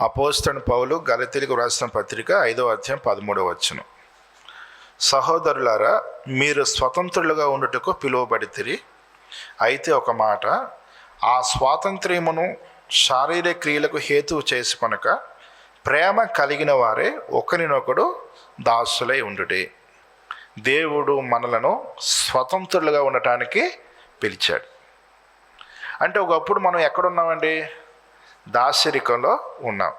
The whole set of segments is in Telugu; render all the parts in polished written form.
అపోస్తలుడైన పౌలు గలతీయులకు వ్రాసిన పత్రిక 5వ అధ్యాయం 13వ వచనం. సహోదరులారా, మీరు స్వతంత్రులుగా ఉండుటకు పిలువబడితిరి. అయితే ఒక మాట, ఆ స్వాతంత్ర్యమును శారీరక క్రియలకు హేతువు చేసుకొనక ప్రేమ కలిగిన వారే ఒకరినొకడు దాసులై ఉండుటే. దేవుడు మనలను స్వతంత్రులుగా ఉండటానికి పిలిచాడు. అంటే ఒకప్పుడు మనం ఎక్కడున్నామండి? దాసరికంలో ఉన్నాం.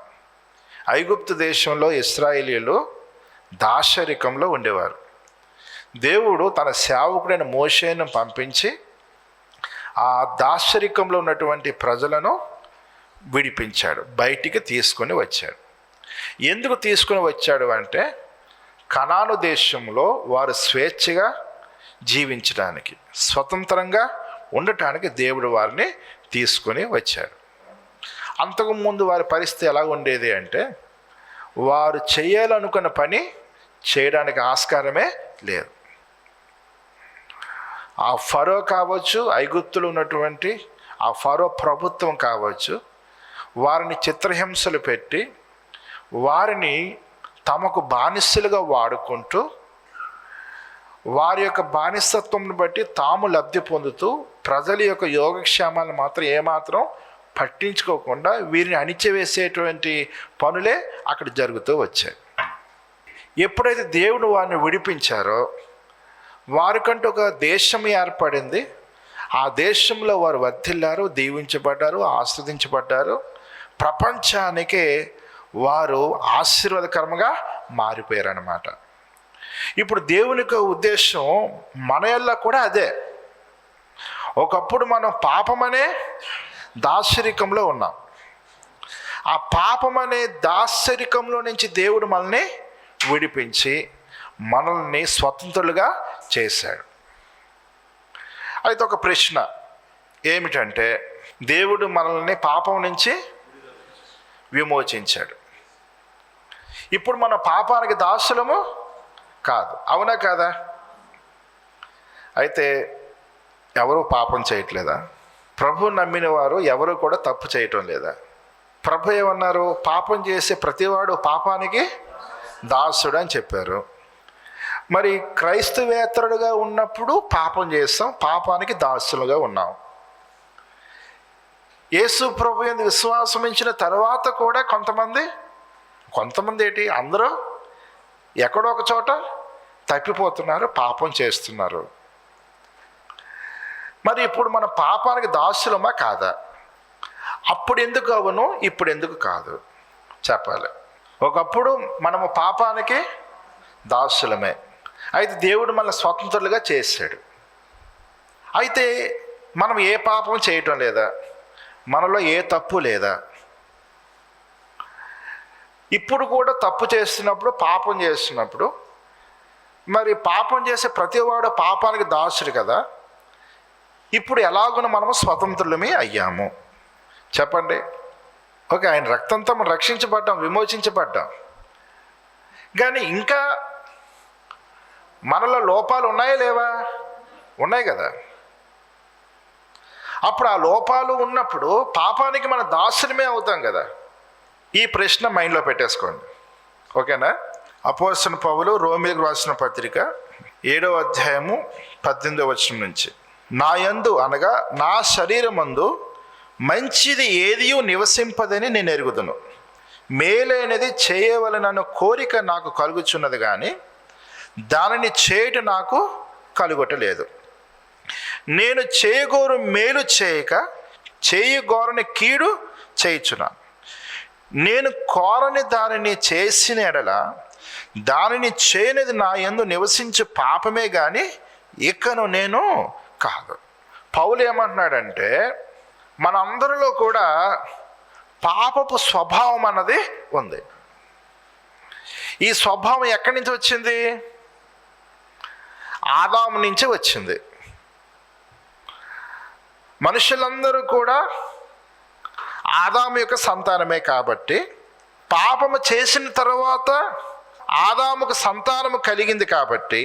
ఐగుప్తు దేశంలో ఇశ్రాయేలీయులు దాసరికంలో ఉండేవారు. దేవుడు తన సేవకుడైన మోషేను పంపించి ఆ దాసరికంలో ఉన్నటువంటి ప్రజలను విడిపించాడు, బయటికి తీసుకొని వచ్చాడు. ఎందుకు తీసుకొని వచ్చాడు అంటే, కనాను దేశంలో వారు స్వేచ్ఛగా జీవించడానికి, స్వతంత్రంగా ఉండటానికి దేవుడు వారిని తీసుకొని వచ్చాడు. అంతకుముందు వారి పరిస్థితి ఎలా ఉండేది అంటే, వారు చేయాలనుకున్న పని చేయడానికి ఆస్కారమే లేదు. ఆ ఫరో కావచ్చు, ఐగుప్తులో ఉన్నటువంటి ఆ ఫరో ప్రభుత్వం కావచ్చు, వారిని చిత్రహింసలు పెట్టి వారిని తమకు బానిసలుగా వాడుకుంటూ, వారి యొక్క బానిసత్వంను బట్టి తాము లబ్ధి పొందుతూ ప్రజల యొక్క యోగక్షేమాలను మాత్రం ఏమాత్రం పట్టించుకోకుండా వీరిని అణిచివేసేటువంటి పనులే అక్కడ జరుగుతూ వచ్చాయి. ఎప్పుడైతే దేవుడు వారిని విడిపించారో, వారికంటూ ఒక దేశం ఏర్పడింది. ఆ దేశంలో వారు వర్ధిల్లారు, దీవించబడ్డారు, ఆస్వాదించబడ్డారు. ప్రపంచానికే వారు ఆశీర్వాదకరంగా మారిపోయారన్నమాట. ఇప్పుడు దేవుని యొక్క ఉద్దేశం మన వల్ల కూడా అదే. ఒకప్పుడు మనం పాపమనే దాసరికంలో ఉన్నాం. ఆ పాపమనే దాసరికంలో నుంచి దేవుడు మనల్ని విడిపించి మనల్ని స్వతంత్రులుగా చేశాడు. అయితే ఒక ప్రశ్న ఏమిటంటే, దేవుడు మనల్ని పాపం నుంచి విమోచించాడు. ఇప్పుడు మన పాపానికి దాసులము కాదు, అవునా కాదా? అయితే ఎవరు పాపం చేయట్లేదా? ప్రభు నమ్మిన వారు ఎవరు కూడా తప్పు చేయటం లేదా? ప్రభు ఏమన్నారు? పాపం చేసే ప్రతివాడు పాపానికి దాసుడు అని చెప్పారు. మరి క్రైస్తవేతరుడుగా ఉన్నప్పుడు పాపం చేస్తాం, పాపానికి దాసులుగా ఉన్నాం. యేసు ప్రభు యందు విశ్వాసం ఉంచిన తర్వాత కూడా కొంతమంది ఏంటి, అందరూ ఎక్కడో ఒక చోట తప్పిపోతున్నారు, పాపం చేస్తున్నారు. మరి ఇప్పుడు మన పాపానికి దాసులమా కాదా? అప్పుడు ఎందుకు అవును, ఇప్పుడు ఎందుకు కాదు చెప్పాలి. ఒకప్పుడు మనము పాపానికి దాసులమే. అయితే దేవుడు మనల్ని స్వతంత్రులుగా చేశాడు. అయితే మనం ఏ పాపం చేయటం లేదా? మనలో ఏ తప్పు లేదా? ఇప్పుడు కూడా తప్పు చేస్తున్నప్పుడు, పాపం చేస్తున్నప్పుడు, మరి పాపం చేసే ప్రతివాడు పాపానికి దాసుడు కదా. ఇప్పుడు ఎలాగున మనము స్వతంత్రులమే అయ్యాము చెప్పండి. ఓకే, ఆయన రక్తంతో మనం రక్షించబడ్డాం, విమోచించబడ్డాం. కానీ ఇంకా మనలో లోపాలు ఉన్నాయా లేవా? ఉన్నాయి కదా. అప్పుడు ఆ లోపాలు ఉన్నప్పుడు పాపానికి మన దాసులమే అవుతాం కదా. ఈ ప్రశ్న మైండ్లో పెట్టేసుకోండి, ఓకేనా? అపోస్తలుడైన పౌలు రోమీయులకు రాసిన పత్రిక 7వ అధ్యాయము 18వ వచనం నుంచి, నా యందు అనగా నా శరీరమందు మంచిది ఏదియూ నివసింపదని నేను ఎరుగుదును, మేలైనది చేయవలనన్న కోరిక నాకు కలుగుచున్నది కానీ దానిని చేయట నాకు కలుగటలేదు. నేను చేయగోరు మేలు చేయక చేయగోరని కీడు చేయుచున్నాను. నేను కోరని దానిని చేసిన ఎడల దానిని చేయనిది నా యందు నివసించే పాపమే కానీ ఇకను నేను కాదు. పౌలు ఏమంటున్నాడంటే, మనందరిలో కూడా పాపపు స్వభావం అన్నది ఉంది. ఈ స్వభావం ఎక్కడి నుంచి వచ్చింది? ఆదాము నుంచి వచ్చింది. మనుషులందరూ కూడా ఆదాము యొక్క సంతానమే కాబట్టి, పాపము చేసిన తర్వాత ఆదాముకు సంతానము కలిగింది కాబట్టి,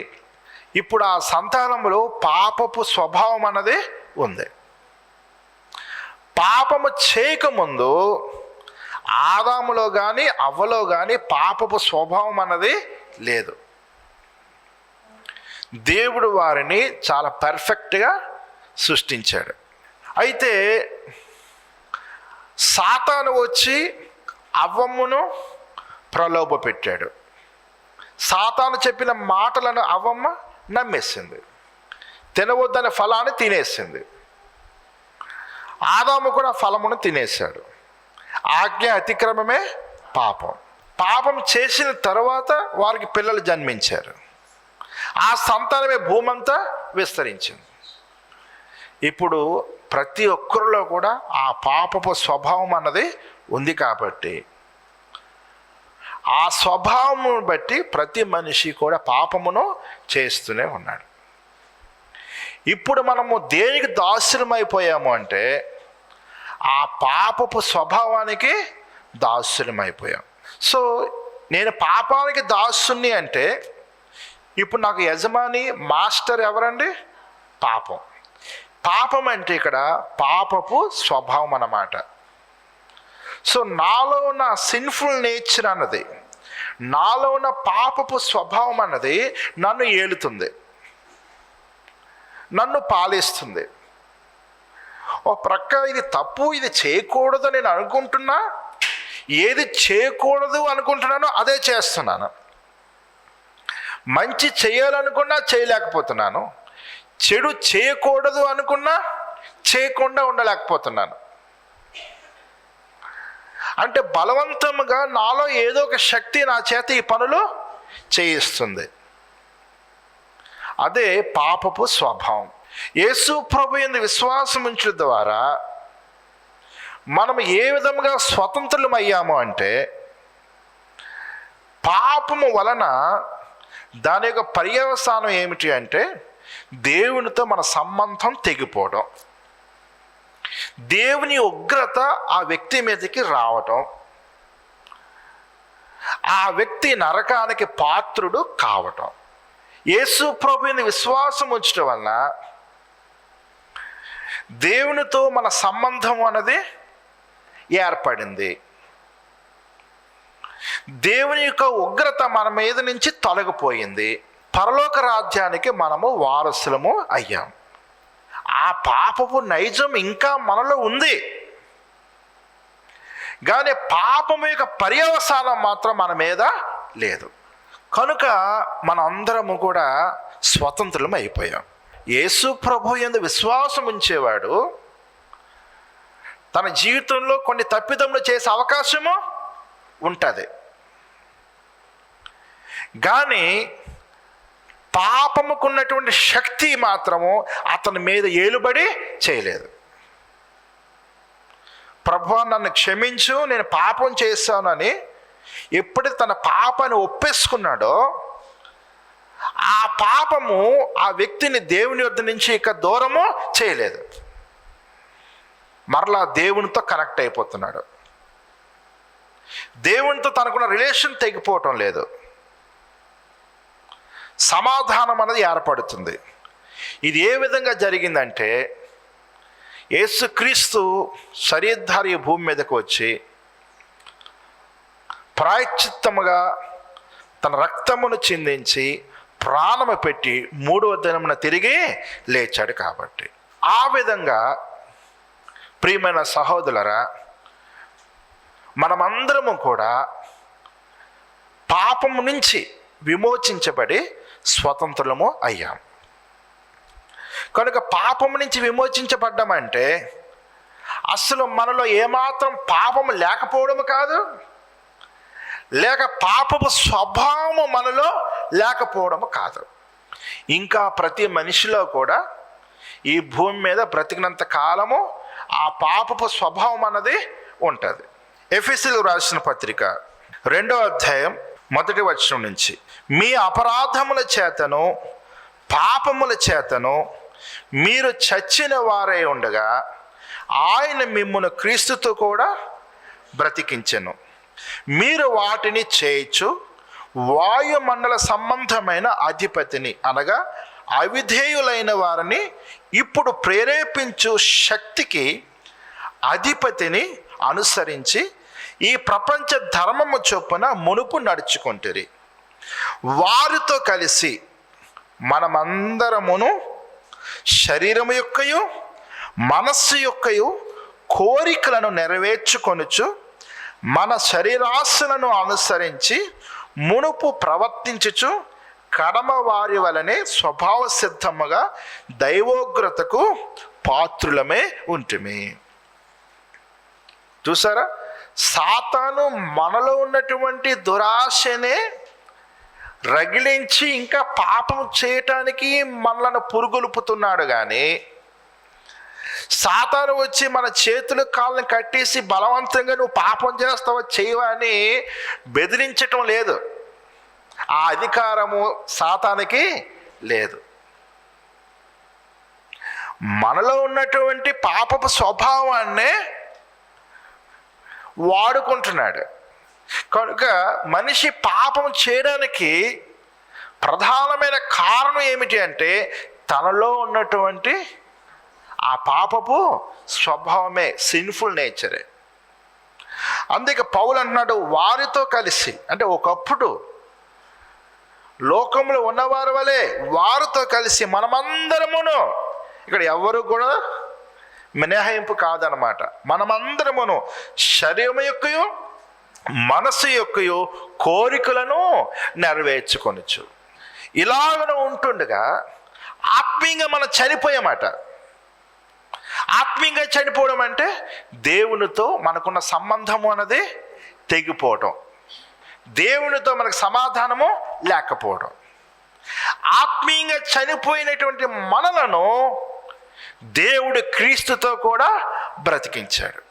ఇప్పుడు ఆ సంతానములో పాపపు స్వభావం అన్నది ఉంది. పాపము చేయకముందు ఆదాములో కానీ అవ్వలో కానీ పాపపు స్వభావం అన్నది లేదు. దేవుడు వారిని చాలా పర్ఫెక్ట్గా సృష్టించాడు. అయితే సాతాను వచ్చి అవ్వమ్మను ప్రలోభ పెట్టాడు. సాతాను చెప్పిన మాటలను అవ్వమ్మ నమ్మేసింది, తినవద్దనే ఫలాన్ని తినేసింది. ఆదాము కూడా ఫలమును తినేశాడు. ఆజ్ఞ అతిక్రమమే పాపం. పాపం చేసిన తర్వాత వారికి పిల్లలు జన్మించారు. ఆ సంతానమే భూమంతా విస్తరించింది. ఇప్పుడు ప్రతి ఒక్కరిలో కూడా ఆ పాపపు స్వభావం అన్నది ఉంది కాబట్టి ఆ స్వభావమును బట్టి ప్రతి మనిషి కూడా పాపమును చేస్తూనే ఉన్నాడు. ఇప్పుడు మనము దేనికి దాసులమైపోయాము అంటే ఆ పాపపు స్వభావానికి దాసులమైపోయాం. సో నేను పాపానికి దాసుని అంటే ఇప్పుడు నాకు యజమాని మాస్టర్ ఎవరండి? పాపం. పాపం అంటే ఇక్కడ పాపపు స్వభావం అన్నమాట. సో నాలో ఉన్న సిన్ఫుల్ నేచర్ అన్నది, నాలో ఉన్న పాపపు స్వభావం అన్నది నన్ను ఏలుతుంది, నన్ను పాలిస్తుంది. ఓ ప్రక్క ఇది తప్పు, ఇది చేయకూడదు నేను అనుకుంటున్నా, ఏది చేయకూడదు అనుకుంటున్నానో అదే చేస్తున్నాను. మంచి చేయాలనుకున్నా చేయలేకపోతున్నాను, చెడు చేయకూడదు అనుకున్నా చేయకుండా ఉండలేకపోతున్నాను. అంటే బలవంతంగా నాలో ఏదో ఒక శక్తి నా చేత ఈ పనులు చేయిస్తుంది. అదే పాపపు స్వభావం. యేసు ప్రభు యందు విశ్వాసం ఉంచడం ద్వారా మనం ఏ విధంగా స్వతంత్రులం అయ్యాము అంటే పాపము వలన దాని యొక్క పర్యవసానం ఏమిటి అంటే దేవునితో మన సంబంధం తెగిపోవడం, దేవుని ఉగ్రత ఆ వ్యక్తి మీదకి రావటం, ఆ వ్యక్తి నరకానికి పాత్రుడు కావటం. యేసు ప్రభువుని విశ్వాసం ఉంచడం వలన దేవునితో మన సంబంధం అన్నది ఏర్పడింది. దేవుని యొక్క ఉగ్రత మన మీద నుంచి తొలగిపోయింది. పరలోక రాజ్యానికి మనము వారసులము అయ్యాం. ఆ పాపపు నైజం ఇంకా మనలో ఉంది, కానీ పాపము యొక్క పర్యవసానం మాత్రం మన మీద లేదు. కనుక మన అందరము కూడా స్వతంత్రులం అయిపోయాం. యేసు ప్రభు యందు విశ్వాసం ఉంచేవాడు తన జీవితంలో కొన్ని తప్పిదములు చేసే అవకాశము ఉంటుంది, కానీ పాపముకున్నటువంటి శక్తి మాత్రము అతని మీద ఏలుబడి చేయలేదు. ప్రభువా నన్ను క్షమించు, నేను పాపం చేశానని ఎప్పుడైతే తన పాపాన్ని ఒప్పేసుకున్నాడో ఆ పాపము ఆ వ్యక్తిని దేవుని వద్ద నుంచి ఇక దూరము చేయలేదు. మరలా దేవునితో కనెక్ట్ అయిపోతున్నాడు. దేవునితో తనకున్న రిలేషన్ తెగిపోవటం లేదు. సమాధానం అనేది ఏర్పడుతుంది. ఇది ఏ విధంగా జరిగిందంటే యేసుక్రీస్తు శరీరధారి భూమి మీదకు వచ్చి ప్రాయశ్చిత్తముగా తన రక్తమును చిందించి ప్రాణము పెట్టి 3వ దినమున తిరిగి లేచాడు. కాబట్టి ఆ విధంగా ప్రియమైన సహోదరులారా, మనమందరము కూడా పాపము నుంచి విమోచించబడి స్వతంత్రులము అయ్యాం. కనుక పాపము నుంచి విమోచించబడ్డామంటే అసలు మనలో ఏమాత్రం పాపము లేకపోవడము కాదు, లేక పాపపు స్వభావము మనలో లేకపోవడము కాదు. ఇంకా ప్రతి మనిషిలో కూడా ఈ భూమి మీద బ్రతికినంత కాలము ఆ పాపపు స్వభావం అన్నది ఉంటుంది. ఎఫెసీయులకు రాసిన పత్రిక 2వ అధ్యాయం 1వ వచనం నుంచి, మీ అపరాధముల చేతను పాపముల చేతను మీరు చచ్చిన వారై ఉండగా ఆయన మిమ్మును క్రీస్తుతో కూడా బ్రతికించెను. మీరు వాటిని చేయొచ్చు వాయుమండల సంబంధమైన అధిపతిని అనగా అవిధేయులైన వారిని ఇప్పుడు ప్రేరేపించు శక్తికి అధిపతిని అనుసరించి ఈ ప్రపంచ ధర్మము చొప్పున మునుపు నడుచుకుంటురి. వారితో కలిసి మనమందరమును శరీరము యొక్కయు మనస్సు యొక్కయు కోరికలను నెరవేర్చుకొనుచు మన శరీరాశలను అనుసరించి మునుపు ప్రవర్తించుచు కడమ వారి వలనే స్వభావ సిద్ధముగా దైవోగ్రతకు పాత్రులమే ఉంటుమి. చూసారా, సాతాను మనలో ఉన్నటువంటి దురాశనే రగిలించి ఇంకా పాపం చేయటానికి మనలను పురుగొలుపుతున్నాడు. కానీ సాతాను వచ్చి మన చేతులు కాళ్ళని కట్టేసి బలవంతంగా నువ్వు పాపం చేస్తావా చేయవా అని బెదిరించటం లేదు. ఆ అధికారము సాతానికి లేదు. మనలో ఉన్నటువంటి పాపపు స్వభావాన్నే వాడుకుంటున్నాడు. కనుక మనిషి పాపం చేయడానికి ప్రధానమైన కారణం ఏమిటి అంటే తనలో ఉన్నటువంటి ఆ పాపపు స్వభావమే, సిన్ఫుల్ నేచరే. అందుకే పౌలు అంటున్నాడు, వారితో కలిసి, అంటే ఒకప్పుడు లోకంలో ఉన్నవారి వలె వారితో కలిసి మనమందరమును, ఇక్కడ ఎవరు కూడా మినహాయింపు కాదనమాట, మనమందరమును శరీరం యొక్కయు మనసు యొక్కయు కోరికలను నెరవేర్చుకొనొచ్చు. ఇలాగ ఉంటుండగా ఆత్మీయంగా మనం చనిపోయామాట. ఆత్మీయంగా చనిపోవడం అంటే దేవునితో మనకున్న సంబంధము అన్నది తెగిపోవడం, దేవునితో మనకు సమాధానము లేకపోవడం. ఆత్మీయంగా చనిపోయినటువంటి మనలను దేవుడు క్రీస్తుతో కూడా బ్రతికించాడు.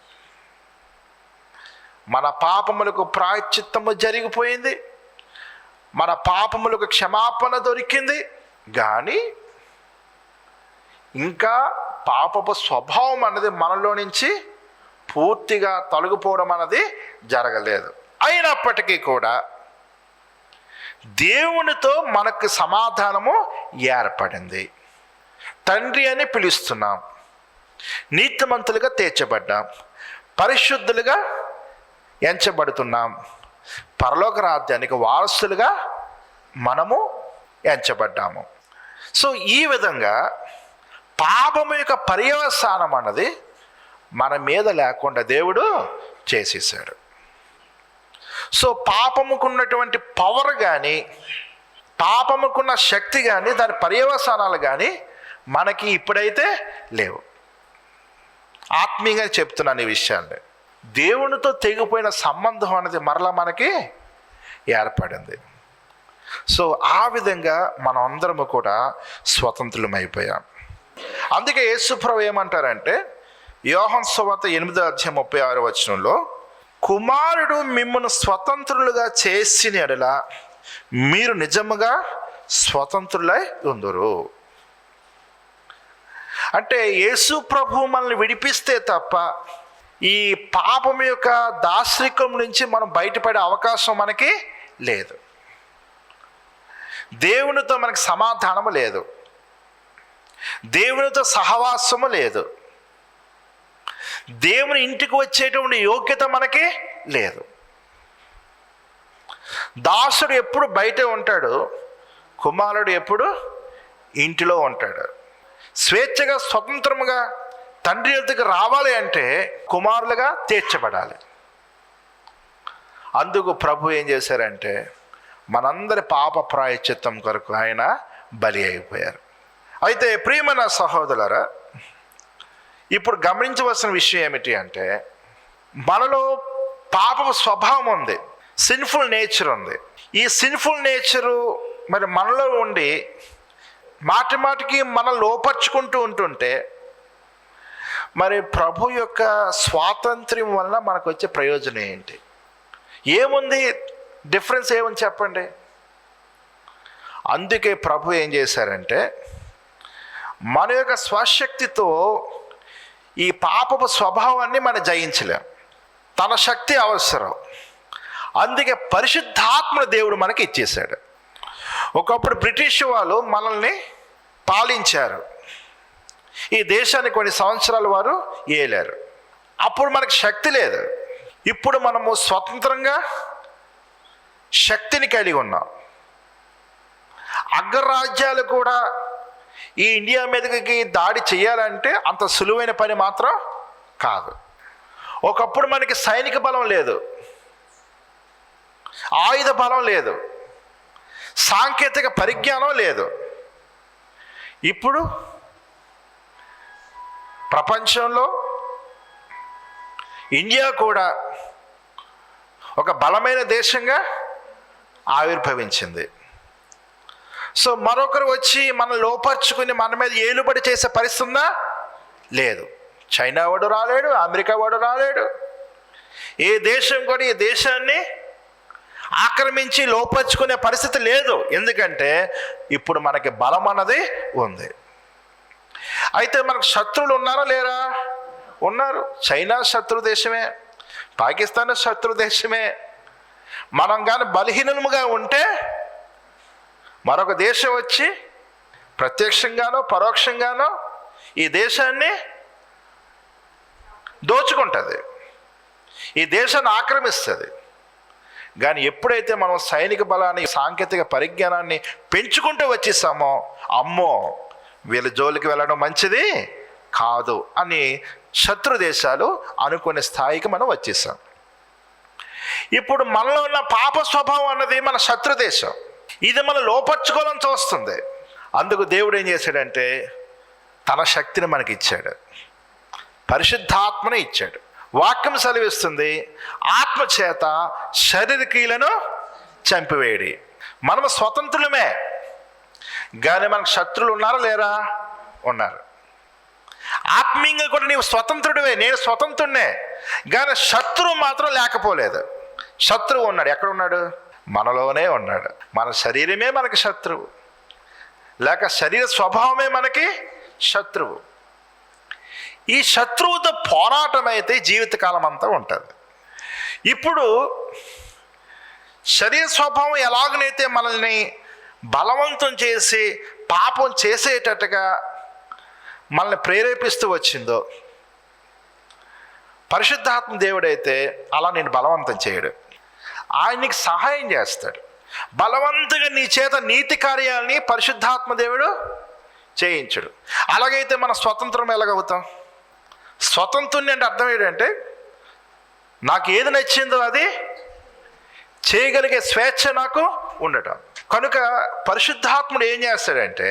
మన పాపములకు ప్రాయశ్చిత్తము జరిగిపోయింది, మన పాపములకు క్షమాపణ దొరికింది. కానీ ఇంకా పాపపు స్వభావం అన్నది మనలో నుంచి పూర్తిగా తొలగిపోవడం అన్నది జరగలేదు. అయినప్పటికీ కూడా దేవునితో మనకు సమాధానము ఏర్పడింది. తండ్రి అని పిలుస్తున్నాం, నీతిమంతులుగా తీర్చబడ్డాం, పరిశుద్ధులుగా ఎంచబడుతున్నాం, పరలోక రాజ్యానికి వారసులుగా మనము ఎంచబడ్డాము. సో ఈ విధంగా పాపము యొక్క పర్యవసానం అన్నది మన మీద లేకుండా దేవుడు చేసేసాడు. సో పాపముకున్నటువంటి పవర్ కానీ, పాపముకున్న శక్తి కానీ, దాని పర్యవసానాలు కానీ మనకి ఇప్పుడైతే లేవు. ఆత్మీయంగా చెప్తున్నాను ఈ విషయాన్ని. దేవునితో తెగిపోయిన సంబంధం అనేది మరలా మనకి ఏర్పడింది. సో ఆ విధంగా మనం అందరము కూడా స్వతంత్రులమైపోయాం. అందుకే యేసుప్రభు ఏమంటారంటే యోహాను సువార్త 8:36 కుమారుడు మిమ్మును స్వతంత్రులుగా చేసిన యెడల మీరు నిజముగా స్వతంత్రులై ఉందురు. అంటే యేసు ప్రభు మనల్ని విడిపిస్తే తప్ప ఈ పాపం యొక్క దాస్రికం నుంచి మనం బయటపడే అవకాశం మనకి లేదు. దేవునితో మనకి సమాధానము లేదు, దేవునితో సహవాసము లేదు, దేవుని ఇంటికి వచ్చేటువంటి యోగ్యత మనకి లేదు. దాసుడు ఎప్పుడు బయటే ఉంటాడు, కుమారుడు ఎప్పుడు ఇంటిలో ఉంటాడు. స్వేచ్ఛగా స్వతంత్రముగా తండ్రి యొద్దకు రావాలి అంటే కుమారులుగా తీర్చబడాలి. అందుకు ప్రభు ఏం చేశారంటే మనందరి పాప ప్రాయశ్చిత్తం కొరకు ఆయన బలి అయిపోయారు. అయితే ప్రియమైన సహోదరులారా, ఇప్పుడు గమనించవలసిన విషయం ఏమిటి అంటే మనలో పాపపు స్వభావం ఉంది, సిన్ఫుల్ నేచర్ ఉంది. ఈ సిన్ఫుల్ నేచరు మరి మనలో ఉండి మాటి మాటికి మనం లోపరుచుకుంటూ ఉంటుంటే మరి ప్రభు యొక్క స్వాతంత్ర్యం వలన మనకు వచ్చే ప్రయోజనం ఏంటి? ఏముంది డిఫరెన్స్ ఏముంది చెప్పండి. అందుకే ప్రభు ఏం చేశారంటే మన యొక్క స్వశక్తితో ఈ పాపపు స్వభావాన్ని మనం జయించలేం, తన శక్తి అవసరం. అందుకే పరిశుద్ధాత్మను దేవుడు మనకి ఇచ్చేశాడు. ఒకప్పుడు బ్రిటిష్ వాళ్ళు మనల్ని పాలించారు, ఈ దేశాన్ని కొన్ని సంవత్సరాలు వారు ఏలారు. అప్పుడు మనకు శక్తి లేదు. ఇప్పుడు మనము స్వతంత్రంగా శక్తిని కలిగి ఉన్నాం. అగ్రరాజ్యాలు కూడా ఈ ఇండియా మీదకి దాడి చేయాలంటే అంత సులువైన పని మాత్రం కాదు. ఒకప్పుడు మనకి సైనిక బలం లేదు, ఆయుధ బలం లేదు, సాంకేతిక పరిజ్ఞానం లేదు. ఇప్పుడు ప్రపంచంలో ఇండియా కూడా ఒక బలమైన దేశంగా ఆవిర్భవించింది. సో మరొకరు వచ్చి మనం లోపరుచుకుని మన మీద ఏలుబడి చేసే పరిస్థితి ఉందా? లేదు. చైనా వాడు రాలేడు, అమెరికా వాడు రాలేడు, ఏ దేశం కూడా ఈ దేశాన్ని ఆక్రమించి లోపరుచుకునే పరిస్థితి లేదు. ఎందుకంటే ఇప్పుడు మనకి బలం అన్నది ఉంది. అయితే మనకు శత్రువులు ఉన్నారా లేరా? ఉన్నారు. చైనా శత్రు దేశమే, పాకిస్తాన్ శత్రు దేశమే. మనం కానీ బలహీనముగా ఉంటే మరొక దేశం వచ్చి ప్రత్యక్షంగానో పరోక్షంగానో ఈ దేశాన్ని దోచుకుంటుంది, ఈ దేశాన్ని ఆక్రమిస్తుంది. కానీ ఎప్పుడైతే మనం సైనిక బలాన్ని, సాంకేతిక పరిజ్ఞానాన్ని పెంచుకుంటూ వచ్చేసామో, అమ్మో వీళ్ళ జోలికి వెళ్ళడం మంచిది కాదు అని శత్రు దేశాలు అనుకునే స్థాయికి మనం వచ్చేసాం. ఇప్పుడు మనలో ఉన్న పాప స్వభావం అన్నది మన శత్రు దేశం, ఇది మనం లోపర్చుకోవాలని చూస్తుంది. అందుకు దేవుడు ఏం చేశాడంటే తన శక్తిని మనకి ఇచ్చాడు, పరిశుద్ధాత్మని ఇచ్చాడు. వాక్యం సెలవిస్తుంది, ఆత్మ చేత శరీర క్రియలను చంపివేయడి. మనము స్వతంత్రులమే, కానీ మనకు శత్రువులు ఉన్నారా లేరా? ఉన్నారు. ఆత్మీయంగా కూడా నీవు స్వతంత్రుడివే, నేను స్వతంత్రుడినే, కానీ శత్రువు మాత్రం లేకపోలేదు. శత్రువు ఉన్నాడు. ఎక్కడ ఉన్నాడు? మనలోనే ఉన్నాడు. మన శరీరమే మనకి శత్రువు, లేక శరీర స్వభావమే మనకి శత్రువు. ఈ శత్రువుతో పోరాటం అయితే జీవితకాలం అంతా ఉంటుంది. ఇప్పుడు శరీర స్వభావం ఎలాగనైతే మనల్ని బలవంతం చేసి పాపం చేసేటట్టుగా మనల్ని ప్రేరేపిస్తూ వచ్చిందో, పరిశుద్ధాత్మ దేవుడైతే అలా నేను బలవంతం చేయడు. ఆయన నీకు సహాయం చేస్తాడు. బలవంతంగా నీ చేత నీతి కార్యాలని పరిశుద్ధాత్మ దేవుడు చేయించడు. అలాగైతే మన స్వతంత్రం ఎలాగవుతాం? స్వతంత్రుని అంటే అర్థం ఏంటంటే నాకు ఏది నచ్చిందో అది చేయగలిగే స్వేచ్ఛ నాకు ఉండటం. కనుక పరిశుద్ధాత్ముడు ఏం చేస్తాడంటే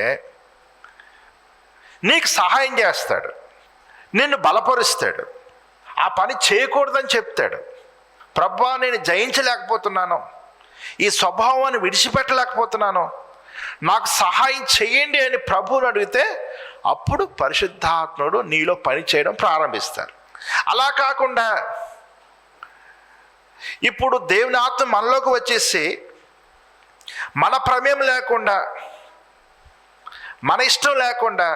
నీకు సహాయం చేస్తాడు, నిన్ను బలపరుస్తాడు, ఆ పని చేయకూడదని చెప్తాడు. ప్రభువా నేను జయించలేకపోతున్నాను, ఈ స్వభావాన్ని విడిచిపెట్టలేకపోతున్నాను, నాకు సహాయం చేయండి అని ప్రభువుని అడిగితే అప్పుడు పరిశుద్ధాత్ముడు నీలో పని చేయడం ప్రారంభిస్తారు. అలా కాకుండా ఇప్పుడు దేవుని ఆత్మ మనలోకి వచ్చేసి మన ప్రమేయం లేకుండా, మన ఇష్టం లేకుండా,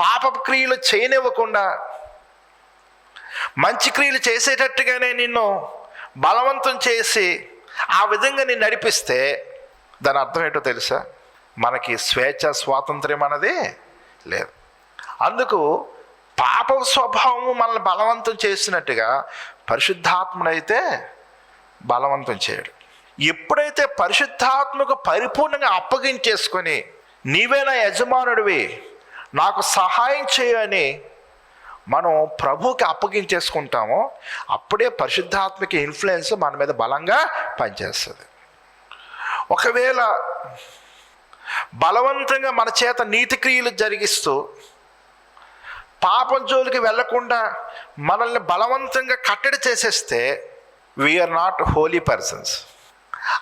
పాపపు క్రియలు చేయనివ్వకుండా మంచి క్రియలు చేసేటట్టుగానే నిన్ను బలవంతం చేసి ఆ విధంగా నిన్ను నడిపిస్తే దాని అర్థం ఏంటో తెలుసా? మనకి స్వేచ్ఛ స్వాతంత్ర్యం అన్నది లేదు. అందుకు పాప స్వభావము మనల్ని బలవంతం చేసినట్టుగా పరిశుద్ధాత్మనైతే బలవంతం చేయడు. ఎప్పుడైతే పరిశుద్ధాత్మకు పరిపూర్ణంగా అప్పగించేసుకొని నీవే నా యజమానుడివి, నాకు సహాయం చేయని మనం ప్రభువుకి అప్పగించేసుకుంటామో అప్పుడే పరిశుద్ధాత్మకి ఇన్ఫ్లుయెన్స్ మన మీద బలంగా పనిచేస్తుంది. ఒకవేళ బలవంతంగా మన చేత నీతి క్రియలు జరిగిస్తూ పాపం జోలికి వెళ్లకుండా మనల్ని బలవంతంగా కట్టడి చేసేస్తే వీఆర్ నాట్ హోలీ పర్సన్స్.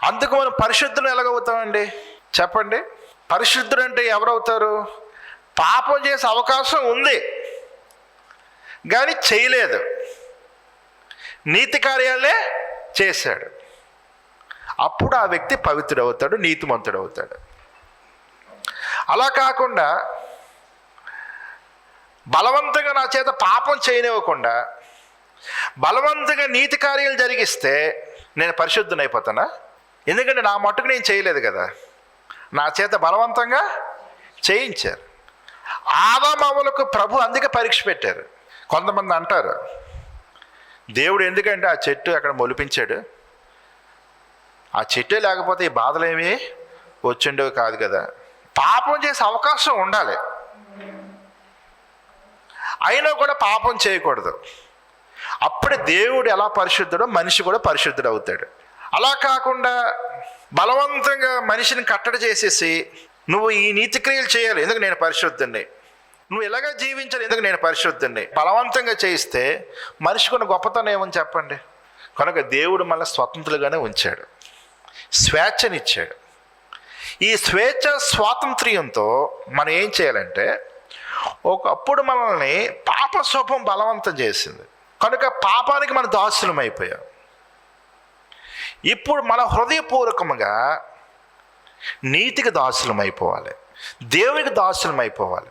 అందుకు మనం పరిశుద్ధులు ఎలాగవుతామండి చెప్పండి? పరిశుద్ధుడు అంటే ఎవరవుతారు? పాపం చేసే అవకాశం ఉంది కానీ చేయలేదు, నీతి కార్యాలే చేశాడు, అప్పుడు ఆ వ్యక్తి పవిత్రుడవుతాడు, నీతిమంతుడవుతాడు. అలా కాకుండా బలవంతంగా నా చేత పాపం చేయనివ్వకుండా బలవంతంగా నీతి కార్యాలు జరిగిస్తే నేను పరిశుద్ధునైపోతానా? ఎందుకంటే నా మట్టుకు నేను చేయలేదు కదా, నా చేత బలవంతంగా చేయించారు. ఆదాము హవ్వలకు ప్రభు అందుకే పరీక్ష పెట్టారు. కొంతమంది అంటారు దేవుడు ఎందుకంటే ఆ చెట్టు అక్కడ మొలిపించాడు? ఆ చెట్టే లేకపోతే ఈ బాధలేమీ వచ్చిండేవి కాదు కదా. పాపం చేసే అవకాశం ఉండాలి, అయినా కూడా పాపం చేయకూడదు. అప్పుడే దేవుడు ఎలా పరిశుద్ధుడో మనిషి కూడా పరిశుద్ధుడు అవుతాడు. అలా కాకుండా బలవంతంగా మనిషిని కట్టడి చేసేసి నువ్వు ఈ నీతి క్రియలు చేయాలి ఎందుకు నేను పరిశుద్ధుణ్ణి, నువ్వు ఇలాగా జీవించాలి ఎందుకు నేను పరిశుద్ధుణ్ణి బలవంతంగా చేయిస్తే మనిషికున్న గొప్పతనం ఏమని చెప్పండి? కనుక దేవుడు మళ్ళీ స్వతంత్రులుగానే ఉంచాడు, స్వేచ్ఛనిచ్చాడు. ఈ స్వేచ్ఛ స్వాతంత్ర్యంతో మనం ఏం చేయాలంటే, ఒకప్పుడు మనల్ని పాప స్వభావం బలవంతం చేసింది కనుక పాపానికి మనం దాసులం అయిపోయాం. ఇప్పుడు మన హృదయపూర్వకంగా నీతికి దాసులం అయిపోవాలి, దేవునికి దాసులం అయిపోవాలి.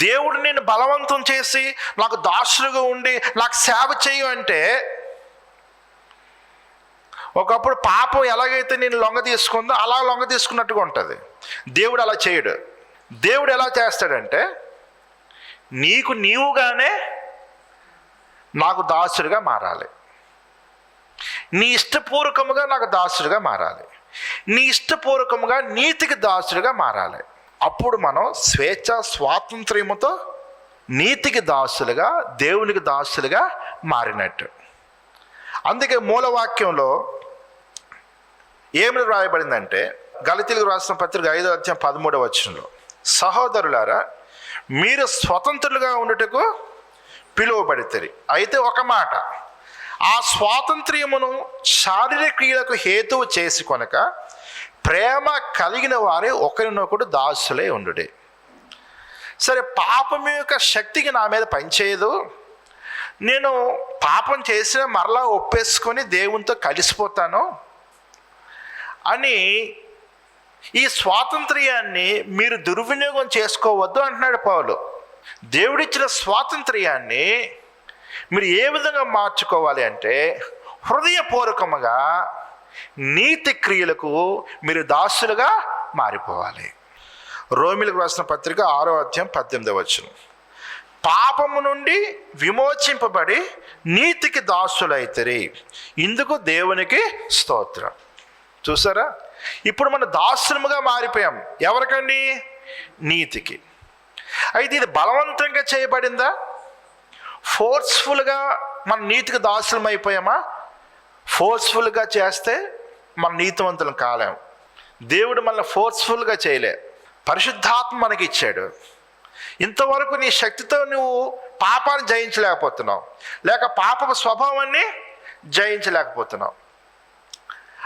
దేవుడు నిన్ను బలవంతం చేసి నాకు దాసులుగా ఉండి నాకు సేవ చేయు అంటే, ఒకప్పుడు పాపం ఎలాగైతే నేను లొంగ తీసుకుందో అలా లొంగ తీసుకున్నట్టుగా ఉంటుంది. దేవుడు అలా చేయడు. దేవుడు ఎలా చేస్తాడంటే, నీకు నీవుగానే నాకు దాసుడిగా మారాలి, నీ ఇష్టపూర్వకముగా నాకు దాసుడిగా మారాలి, నీ ఇష్టపూర్వకముగా నీతికి దాసుడిగా మారాలి. అప్పుడు మనం స్వేచ్ఛ స్వాతంత్ర్యముతో నీతికి దాసులుగా దేవునికి దాసులుగా మారినట్టు. అందుకే మూలవాక్యంలో ఏమి రాయబడిందంటే, గలతీయులకు రాసిన పత్రిక 5వ అధ్యాయం 13వ వచనంలో, సహోదరులారా మీరు స్వతంత్రులుగా ఉండుటకు పిలువబడితిరి. అయితే ఒక మాట, ఆ స్వాతంత్ర్యమును శారీరక క్రియలకు హేతువు చేసి కొనక ప్రేమ కలిగిన వారే ఒకరినొకడు దాసులే ఉండుడే. సరే, పాపం యొక్క శక్తికి నా మీద పనిచేయదు, నేను పాపం చేసిన మరలా ఒప్పేసుకొని దేవునితో కలిసిపోతాను అని ఈ స్వాతంత్ర్యాన్ని మీరు దుర్వినియోగం చేసుకోవద్దు అంటున్నాడు పౌలు. దేవుడిచ్చిన స్వాతంత్ర్యాన్ని మీరు ఏ విధంగా మార్చుకోవాలి అంటే, హృదయపూర్వకముగా నీతి క్రియలకు మీరు దాసులుగా మారిపోవాలి. రోమిలకు రాసిన పత్రిక 6వ అధ్యాయం 18వ వచనం, పాపము నుండి విమోచింపబడి నీతికి దాసులైతిరి, ఇందుకు దేవునికి స్తోత్రం. చూసారా, ఇప్పుడు మనం దాసులముగా మారిపోయాం. ఎవరికండి? నీతికి. అయితే ఇది బలవంతంగా చేయబడిందా? ఫోర్స్ఫుల్గా మన నీతికి దాసులం అయిపోయామా? ఫోర్స్ఫుల్గా చేస్తే మన నీతివంతులం కాలేం. దేవుడు మనల్ని ఫోర్స్ఫుల్గా చేయలే, పరిశుద్ధాత్మ మనకి ఇచ్చాడు. ఇంతవరకు నీ శక్తితో నువ్వు పాపాన్ని జయించలేకపోతున్నావు, లేక పాప స్వభావాన్ని జయించలేకపోతున్నావు.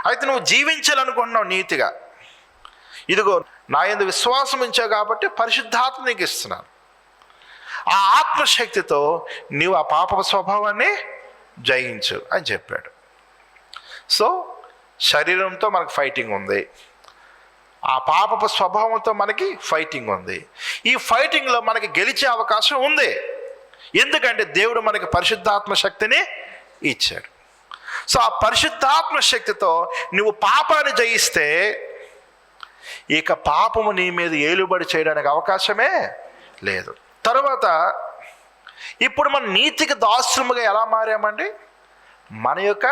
అయితే నువ్వు జీవించాలనుకుంటున్నావు నీతిగా. ఇదిగో నా యందు విశ్వాసం ఉంచావు కాబట్టి పరిశుద్ధాత్మ నీకు ఇస్తున్నాను. ఆ ఆత్మశక్తితో నీవు ఆ పాప స్వభావాన్ని జయించు అని చెప్పాడు. సో శరీరంతో మనకు ఫైటింగ్ ఉంది, ఆ పాపపు స్వభావంతో మనకి ఫైటింగ్ ఉంది. ఈ ఫైటింగ్లో మనకి గెలిచే అవకాశం ఉంది, ఎందుకంటే దేవుడు మనకి పరిశుద్ధాత్మ శక్తిని ఇచ్చాడు. సో ఆ పరిశుద్ధాత్మ శక్తితో నువ్వు పాపాన్ని జయిస్తే ఇక పాపము నీ మీద ఏలుబడి చేయడానికి అవకాశమే లేదు. తర్వాత ఇప్పుడు మన నీతికి దాసులుగా ఎలా మారామండి? మన యొక్క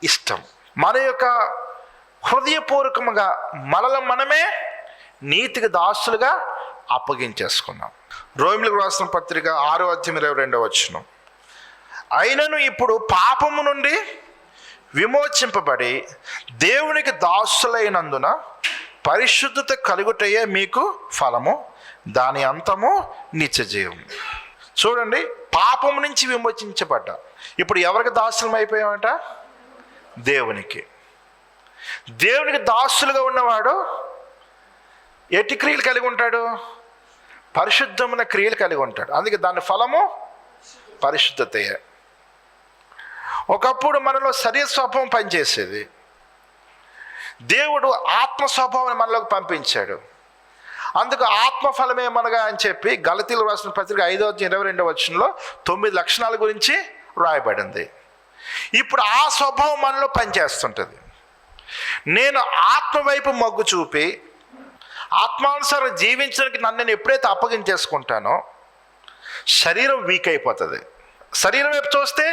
ఇష్టం, మన యొక్క హృదయపూర్వకముగా మనమే నీతికి దాసులుగా అప్పగించేసుకున్నాం. రోమిలకు రాసిన పత్రిక 6వ అధ్యాయం 22వ వచనం, అయినను ఇప్పుడు పాపము నుండి విమోచింపబడి దేవునికి దాసులైనందున పరిశుద్ధత కలుగుటయే మీకు ఫలము, దాని అంతము నిత్యజీవం. చూడండి, పాపము నుంచి విమోచించబడ్డా. ఇప్పుడు ఎవరికి దాసులం అయిపోయామంట? దేవునికి. దేవునికి దాసులుగా ఉన్నవాడు ఎట్టి క్రియలు కలిగి ఉంటాడు? పరిశుద్ధమైన క్రియలు కలిగి ఉంటాడు. అందుకే దాని ఫలము పరిశుద్ధతయే. ఒకప్పుడు మనలో శరీర స్వభావం పనిచేసేది, దేవుడు ఆత్మ స్వభావాన్ని మనలోకి పంపించాడు. అందుకు ఆత్మఫలమేమనగా అని చెప్పి గలతీయులకు రాసిన పత్రిక 5వ అధ్యాయం 22వ వచనంలో 9 లక్షణాల గురించి రాయబడింది. ఇప్పుడు ఆ స్వభావం మనలో పనిచేస్తుంటుంది. నేను ఆత్మ వైపు మొగ్గు చూపి ఆత్మానుసారం జీవించడానికి నన్ను నేను ఎప్పుడైతే అప్పగించేసుకుంటానో శరీరం వీక్ అయిపోతుంది. శరీరం వైపు చూస్తే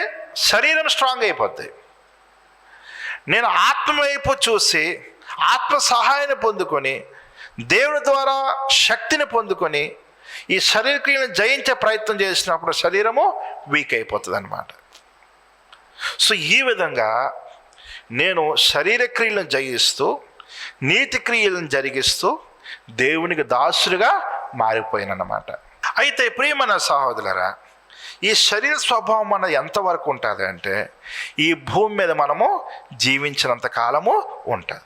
శరీరం స్ట్రాంగ్ అయిపోద్ది. నేను ఆత్మ వైపు చూసి ఆత్మ సహాయాన్ని పొందుకొని దేవుని ద్వారా శక్తిని పొందుకొని ఈ శరీర క్రియలను జయించే ప్రయత్నం చేసినప్పుడు శరీరము వీక్ అయిపోతుంది అన్నమాట. సో ఈ విధంగా నేను శరీర క్రియలను జయిస్తూ నీతి క్రియలను జరిగిస్తూ దేవునికి దాసులుగా మారిపోయానన్నమాట. అయితే ప్రియమైన సహోదరులారా, ఈ శరీర స్వభావం అన్నది ఎంతవరకు ఉంటుంది అంటే ఈ భూమి మీద మనము జీవించినంత కాలము ఉంటుంది.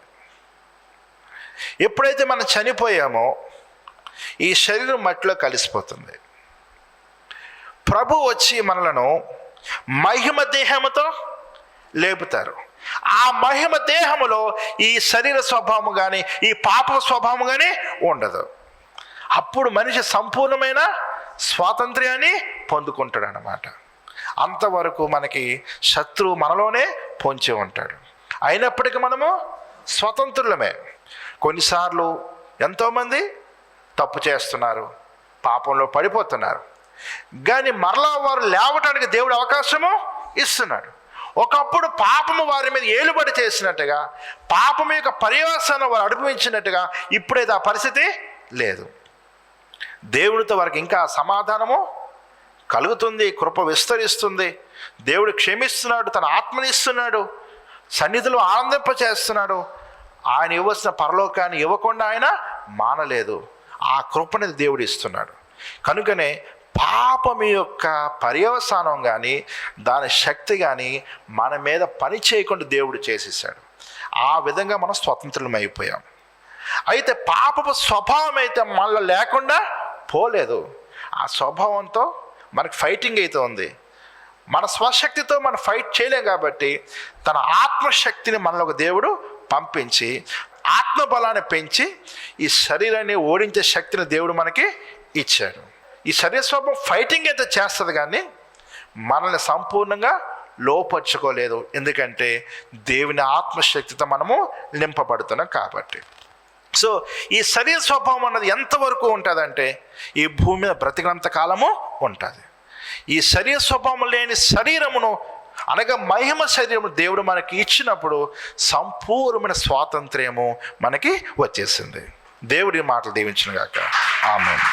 ఎప్పుడైతే మనం చనిపోయామో ఈ శరీరం మట్టిలో కలిసిపోతుంది. ప్రభు వచ్చి మనలను మహిమ దేహముతో లేపుతారు. ఆ మహిమ దేహములో ఈ శరీర స్వభావం కానీ ఈ పాప స్వభావం కానీ ఉండదు. అప్పుడు మనిషి సంపూర్ణమైన స్వాతంత్ర్యాన్ని పొందుకుంటాడు అన్నమాట. అంతవరకు మనకి శత్రువు మనలోనే పొంచి ఉంటాడు. అయినప్పటికీ మనము స్వతంత్రులమే. కొన్నిసార్లు ఎంతోమంది తప్పు చేస్తున్నారు, పాపంలో పడిపోతున్నారు, కానీ మరలా వారు లేవటానికి దేవుడు అవకాశము ఇస్తున్నాడు. ఒకప్పుడు పాపము వారి మీద ఏలుబడి చేసినట్టుగా, పాపం యొక్క పర్యవసానం వారు అనుభవించినట్టుగా ఇప్పుడైతే ఆ పరిస్థితి లేదు. దేవుడితో వారికి ఇంకా సమాధానము కలుగుతుంది, కృప విస్తరిస్తుంది. దేవుడు క్షమిస్తున్నాడు, తన ఆత్మనిస్తున్నాడు, సన్నిధిలో ఆనందింపచేస్తున్నాడు. ఆయన ఇవ్వాల్సిన పరలోకాన్ని ఇవ్వకుండా ఆయన మానలేదు. ఆ కృపని దేవుడు ఇస్తున్నాడు. కనుకనే పాపం యొక్క పర్యవసానం కానీ దాని శక్తి కానీ మన మీద పని చేయకుండా దేవుడు చేసేసాడు. ఆ విధంగా మనం స్వతంత్రం అయిపోయాం. అయితే పాపపు స్వభావం అయితే మళ్ళీ లేకుండా పోలేదు. ఆ స్వభావంతో మనకు ఫైటింగ్ అయితే ఉంది. మన స్వశక్తితో మనం ఫైట్ చేయలేం కాబట్టి తన ఆత్మశక్తిని మనలోకి దేవుడు పంపించి ఆత్మబలాన్ని పెంచి ఈ శరీరాన్ని ఓడించే శక్తిని దేవుడు మనకి ఇచ్చాడు. ఈ శరీర స్వభావం ఫైటింగ్ అయితే చేస్తుంది కానీ మనల్ని సంపూర్ణంగా లోపరుచుకోలేదు. ఎందుకంటే దేవుని ఆత్మశక్తితో మనము నింపబడుతున్నాం కాబట్టి. సో ఈ శరీర స్వభావం అన్నది ఎంతవరకు ఉంటుందంటే ఈ భూమి మీద బ్రతికినంత కాలము ఉంటుంది. ఈ శరీర స్వభావం లేని శరీరమును అనగా మహిమ శరీరము దేవుడు మనకి ఇచ్చినప్పుడు సంపూర్ణమైన స్వాతంత్ర్యము మనకి వచ్చేసింది. దేవుడి మాటలు దీవించును గాక. ఆమేన్.